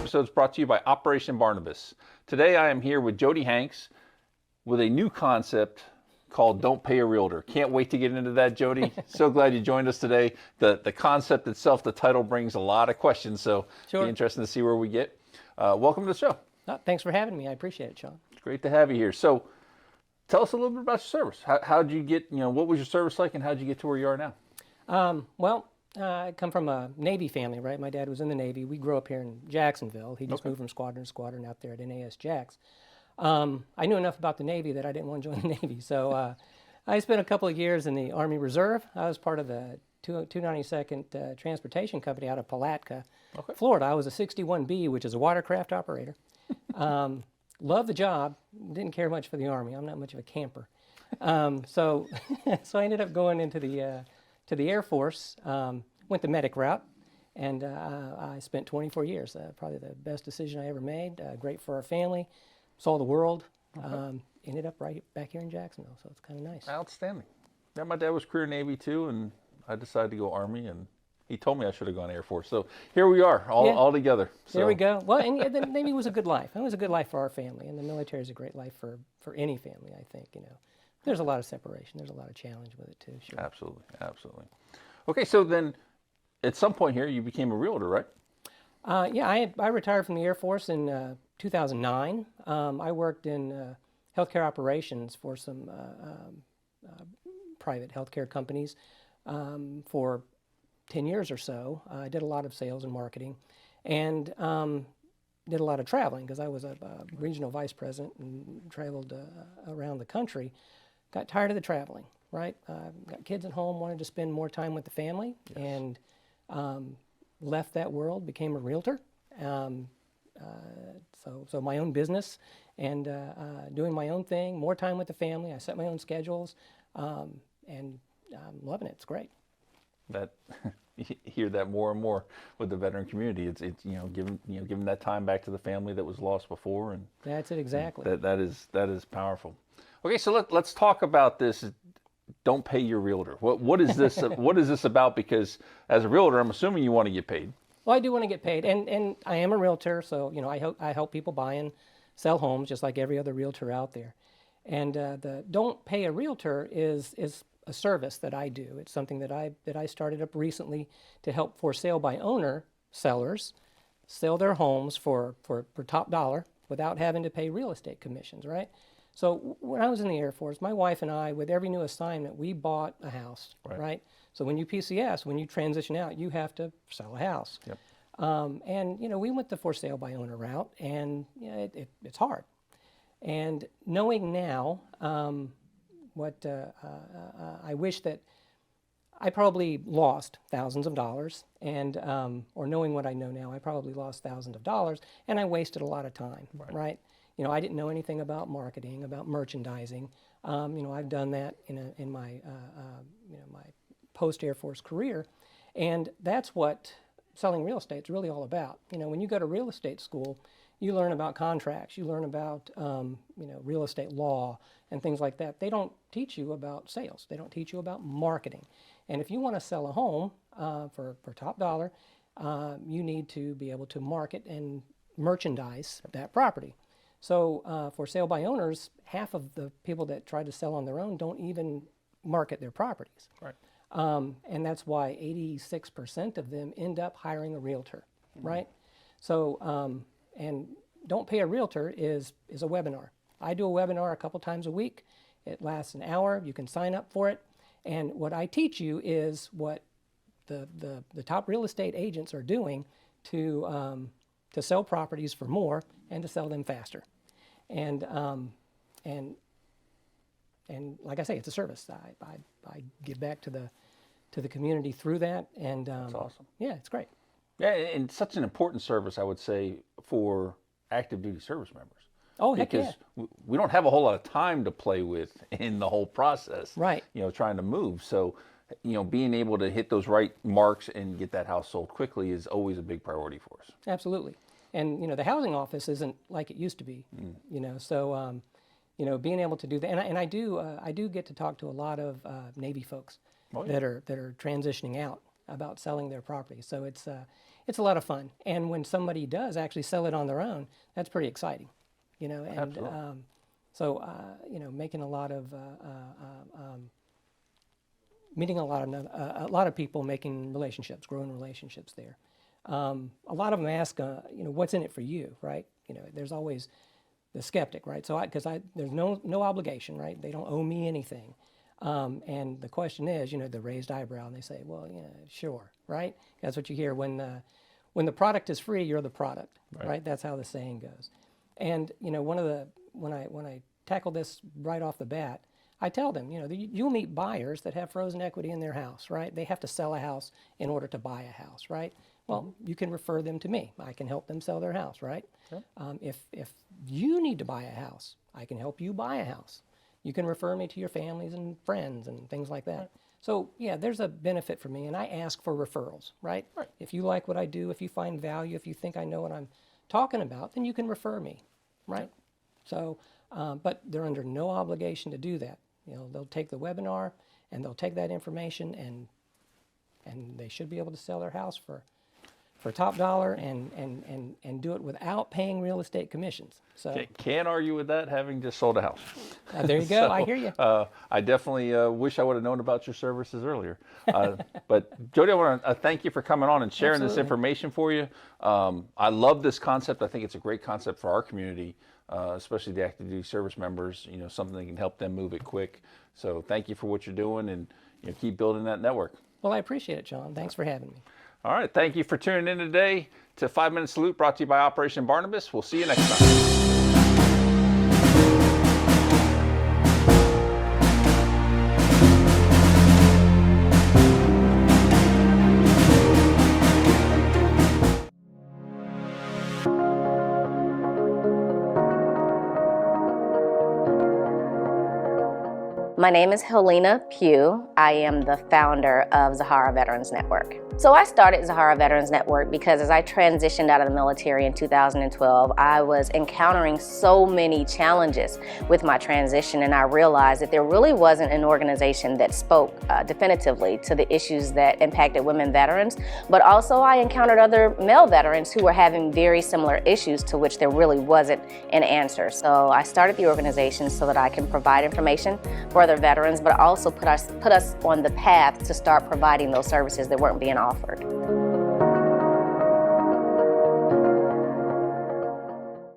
episode is brought to you by Operation Barnabas. Today I am here with Jody Hanks with a new concept called Don't Pay a Realtor. Can't wait to get into that, Jody. So glad you joined us today. The concept itself, the title brings a lot of questions, so Sure. Be interesting to see where we get. Welcome to the show. Thanks for having me. I appreciate it, Shawn. It's great to have you here. So tell us a little bit about your service. How'd you get, what was your service like and how'd you get to where you are now? I come from a Navy family, right? My dad was in the Navy. We grew up here in Jacksonville. He just moved from squadron to squadron out there at NAS Jax. I knew enough about the Navy that I didn't want to join the Navy. So I spent a couple of years in the Army Reserve. I was part of the 292nd Transportation Company out of Palatka, Florida. I was a 61B, which is a watercraft operator. Loved the job. Didn't care much for the Army. I'm not much of a camper. So I ended up going into to the Air Force, went the medic route, and I spent 24 years. Probably the best decision I ever made. Great for our family. Saw the world. Ended up right back here in Jacksonville, so it's kind of nice. Outstanding. Yeah, my dad was career Navy too, and I decided to go Army, and he told me I should have gone Air Force. So here we are, all together. So. There we go. Well, and the Navy was a good life. It was a good life for our family, and the military is a great life for any family, I think, There's a lot of separation. There's a lot of challenge with it too. Sure. Absolutely, absolutely. Okay, so then at some point here, you became a realtor, right? I retired from the Air Force in 2009. I worked in healthcare operations for some private healthcare companies for 10 years or so. I did a lot of sales and marketing, and did a lot of traveling because I was a regional vice president and traveled around the country. Got tired of the traveling, right? Got kids at home, wanted to spend more time with the family, and left that world, became a realtor. So my own business and doing my own thing, more time with the family. I set my own schedules, and I'm loving it. It's great. That you hear that more and more with the veteran community. It's giving that time back to the family that was lost before, and that's it exactly. That is powerful. Okay, so let's talk about this. Don't pay your realtor. What is this? What is this about? Because as a realtor, I'm assuming you want to get paid. Well, I do want to get paid, and I am a realtor, so I help people buy and sell homes just like every other realtor out there. And the don't pay a realtor is a service that I do. It's something that I started up recently to help for sale by owner sellers sell their homes for top dollar without having to pay real estate commissions, right? So when I was in the Air Force, my wife and I, with every new assignment, we bought a house, right? So when you PCS, when you transition out, you have to sell a house. Yep. And we went the for sale by owner route, and it's hard. And knowing now what I wish that I probably lost thousands of dollars, and or knowing what I know now, I probably lost thousands of dollars, and I wasted a lot of time, right? I didn't know anything about marketing, about merchandising. I've done that in my my post Air Force career, and that's what selling real estate is really all about. When you go to real estate school, you learn about contracts, you learn about real estate law and things like that. They don't teach you about sales. They don't teach you about marketing. And if you want to sell a home for top dollar, you need to be able to market and merchandise that property. So for sale by owners, half of the people that try to sell on their own don't even market their properties. Right. And that's why 86% of them end up hiring a realtor, right? So, and Don't Pay a Realtor is a webinar. I do a webinar a couple times a week. It lasts an hour. You can sign up for it. And what I teach you is what the top real estate agents are doing to sell properties for more and to sell them faster. And like I say, it's a service. I give back to the community through that, and that's awesome. Yeah, it's great. Yeah, and such an important service, I would say, for active duty service members. Oh, heck because yeah. we don't have a whole lot of time to play with in the whole process. Right. Trying to move. So, being able to hit those right marks and get that house sold quickly is always a big priority for us. Absolutely. And the housing office isn't like it used to be. So being able to do that, and I do get to talk to a lot of Navy folks that are transitioning out about selling their property. So it's a lot of fun. And when somebody does actually sell it on their own, that's pretty exciting, you know. And you know, making a lot of meeting a lot of people, making relationships, growing relationships there. A lot of them ask, you know, what's in it for you, right? You know, there's always the skeptic, right? So there's no obligation, right? They don't owe me anything. And the question is, you know, the raised eyebrow, and they say, well, yeah, sure, right? That's what you hear when the product is free, you're the product, right? That's how the saying goes. And you know, when I tackle this right off the bat, I tell them, you know, you'll meet buyers that have frozen equity in their house, right? They have to sell a house in order to buy a house, right? Well, you can refer them to me. I can help them sell their house, right? Sure. If you need to buy a house, I can help you buy a house. You can refer me to your families and friends and things like that. Right. So yeah, there's a benefit for me, and I ask for referrals, right? Right? If you like what I do, if you find value, if you think I know what I'm talking about, then you can refer me, right? So, but they're under no obligation to do that. You know, they'll take the webinar and they'll take that information, and they should be able to sell their house for top dollar and do it without paying real estate commissions. So can't argue with that, having just sold a house. There you go. So, I hear you. I definitely wish I would have known about your services earlier. But Jody, I want to thank you for coming on and sharing this information for you. I love this concept. I think it's a great concept for our community, especially the active duty service members. You know, something that can help them move it quick. So thank you for what you're doing, and you know, keep building that network. Well, I appreciate it, Shawn. Thanks for having me. All right, thank you for tuning in today to 5 Minute Salute, brought to you by Operation Barnabas. We'll see you next time. My name is Helena Pugh. I am the founder of Zahara Veterans Network. So I started Zahara Veterans Network because as I transitioned out of the military in 2012, I was encountering so many challenges with my transition, and I realized that there really wasn't an organization that spoke definitively to the issues that impacted women veterans, but also I encountered other male veterans who were having very similar issues to which there really wasn't an answer. So I started the organization so that I can provide information for other veterans, but also put us on the path to start providing those services that weren't being offered.